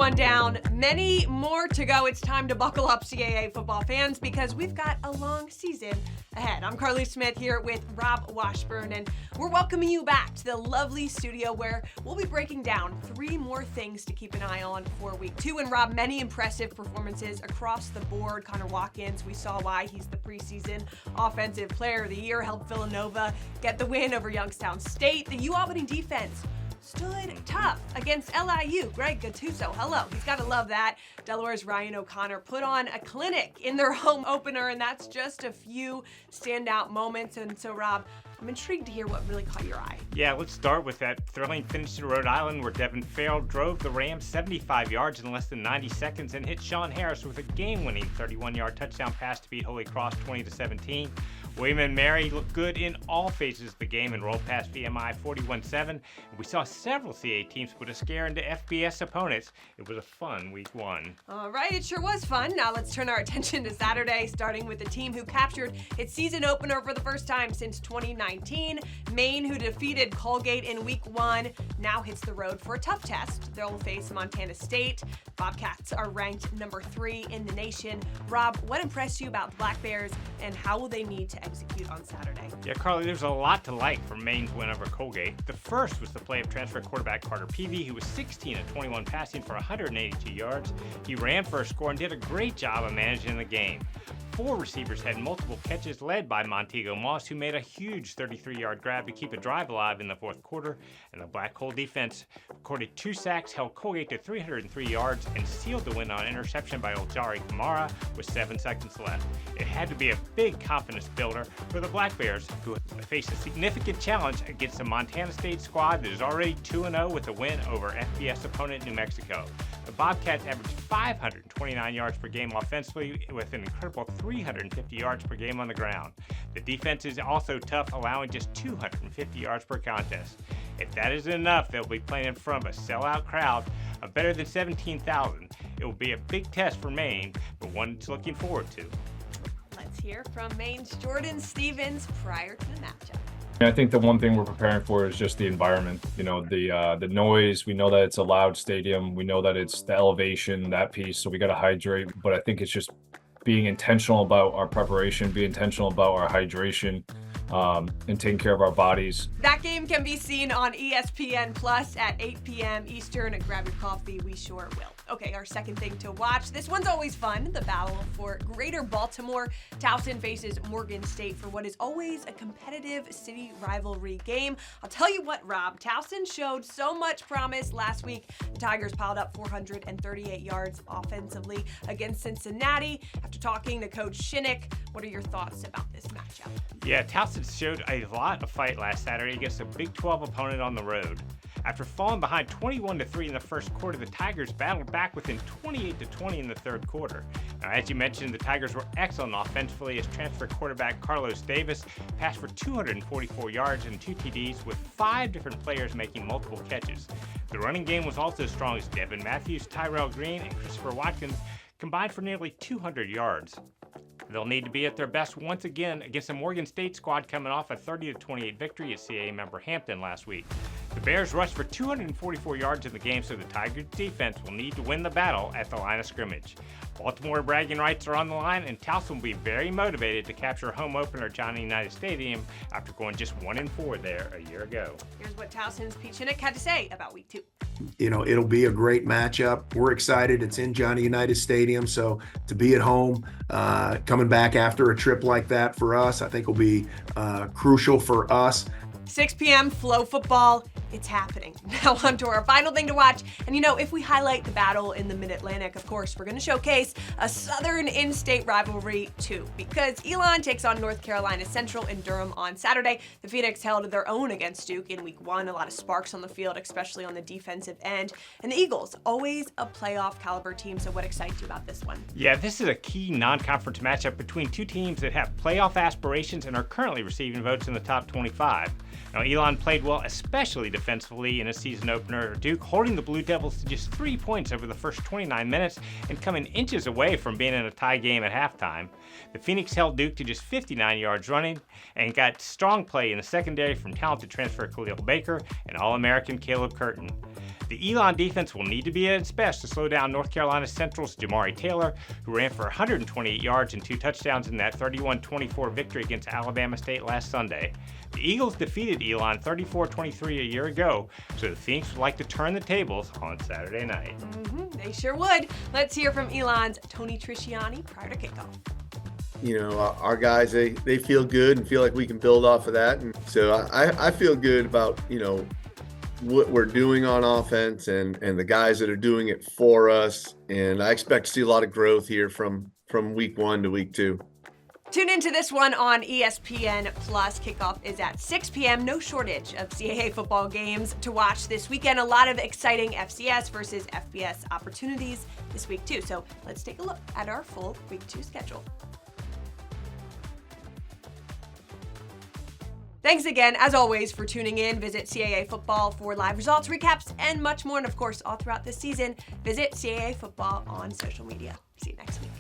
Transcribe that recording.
one down, many more to go. It's time to buckle up, CAA football fans, because we've got a long season ahead. I'm Carly Smith here with Rob Washburn, and we're welcoming you back to the lovely studio where we'll be breaking down 3 more things to keep an eye on for week 2. And Rob, many impressive performances across the board. Connor Watkins, we saw why he's the preseason Offensive Player of the Year, helped Villanova get the win over Youngstown State. The UAlbany defense stood tough against LIU. Greg Gattuso, hello. He's got to love that. Delaware's Ryan O'Connor put on a clinic in their home opener, and that's just a few standout moments. And so, Rob, I'm intrigued to hear what really caught your eye. Yeah, let's start with that thrilling finish to Rhode Island where Devin Farrell drove the Rams 75 yards in less than 90 seconds and hit Sean Harris with a game-winning 31-yard touchdown pass to beat Holy Cross 20-17. William and Mary looked good in all phases of the game and rolled past VMI 41-7. We saw several CA teams put a scare into FBS opponents. It was a fun week 1. All right, it sure was fun. Now let's turn our attention to Saturday, starting with the team who captured its season opener for the first time since 2019. Maine, who defeated Colgate in week 1, now hits the road for a tough test. They'll face Montana State. Bobcats are ranked number 3 in the nation. Rob, what impressed you about the Black Bears, and how will they need to execute on Saturday? Yeah, Carly, there's a lot to like from Maine's win over Colgate. The first was the play of transfer quarterback Carter Peavy, who was 16 of 21 passing for 182 yards. He ran for a score and did a great job of managing the game. 4 receivers had multiple catches, led by Montego Moss, who made a huge 33-yard grab to keep a drive alive in the fourth quarter. And the Black Hole defense recorded 2 sacks, held Colgate to 303 yards, and sealed the win on interception by Oljari Kamara with 7 seconds left. It had to be a big confidence builder for the Black Bears, who faced a significant challenge against a Montana State squad that is already 2-0 with a win over FBS opponent New Mexico. The Bobcats averaged 529 yards per game offensively, with an incredible 350 yards per game on the ground. The defense is also tough, allowing just 250 yards per contest. If that isn't enough, they'll be playing in front of a sellout crowd of better than 17,000. It will be a big test for Maine, but one it's looking forward to. Let's hear from Maine's Jordan Stevens prior to the matchup. I think the one thing we're preparing for is just the environment. You know, the noise. We know that it's a loud stadium. We know that it's the elevation, that piece. So we got to hydrate. But I think it's just being intentional about our preparation, be intentional about our hydration, and taking care of our bodies. That game can be seen on ESPN Plus at 8 p.m. Eastern. Grab your coffee, we sure will. Okay, our second thing to watch. This one's always fun. The battle for Greater Baltimore. Towson faces Morgan State for what is always a competitive city rivalry game. I'll tell you what, Rob, Towson showed so much promise last week. The Tigers piled up 438 yards offensively against Cincinnati. After talking to Coach Shinnick, what are your thoughts about this matchup? Yeah, Towson showed a lot of fight last Saturday against a Big 12 opponent on the road. After falling behind 21-3 in the first quarter, the Tigers battled back within 28-20 in the third quarter. Now, as you mentioned, the Tigers were excellent offensively as transfer quarterback Carlos Davis passed for 244 yards and 2 TDs, with 5 different players making multiple catches. The running game was also strong as Devin Matthews, Tyrell Green, and Christopher Watkins combined for nearly 200 yards. They'll need to be at their best once again against a Morgan State squad coming off a 30-28 victory at CAA member Hampton last week. The Bears rushed for 244 yards in the game, so the Tigers defense will need to win the battle at the line of scrimmage. Baltimore bragging rights are on the line, and Towson will be very motivated to capture home opener Johnny Unitas Stadium after going just 1-4 there a year ago. Here's what Towson's Pete Shinnick had to say about week 2. You know, it'll be a great matchup. We're excited. It's in Johnny Unitas Stadium, so to be at home, coming back after a trip like that for us, I think will be crucial for us. 6 p.m. Flow football. It's happening. Now on to our final thing to watch. And you know, if we highlight the battle in the Mid-Atlantic, of course, we're going to showcase a Southern in-state rivalry too, because Elon takes on North Carolina Central in Durham on Saturday. The Phoenix held their own against Duke in week 1. A lot of sparks on the field, especially on the defensive end. And the Eagles, always a playoff caliber team. So what excites you about this one? Yeah, this is a key non-conference matchup between 2 teams that have playoff aspirations and are currently receiving votes in the top 25. Now, Elon played well, especially defensively defensively in a season opener, Duke holding the Blue Devils to just 3 points over the first 29 minutes and coming inches away from being in a tie game at halftime. The Phoenix held Duke to just 59 yards running and got strong play in the secondary from talented transfer Khalil Baker and All-American Caleb Curtin. The Elon defense will need to be at its best to slow down North Carolina Central's Jamari Taylor, who ran for 128 yards and 2 touchdowns in that 31-24 victory against Alabama State last Sunday. The Eagles defeated Elon 34-23 a year ago, so the Phoenix would like to turn the tables on Saturday night. They sure would. Let's hear from Elon's Tony Trisciani prior to kickoff. You know, our guys, they feel good and feel like we can build off of that. And so I feel good about, you know, what we're doing on offense and the guys that are doing it for us. And I expect to see a lot of growth here from week 1 to week 2. Tune into this one on ESPN Plus. Kickoff is at 6 p.m. No shortage of CAA football games to watch this weekend. A lot of exciting FCS versus FBS opportunities this week too. So let's take a look at our full week 2 schedule. Thanks again, as always, for tuning in. Visit CAA Football for live results, recaps, and much more. And of course, all throughout this season, visit CAA Football on social media. See you next week.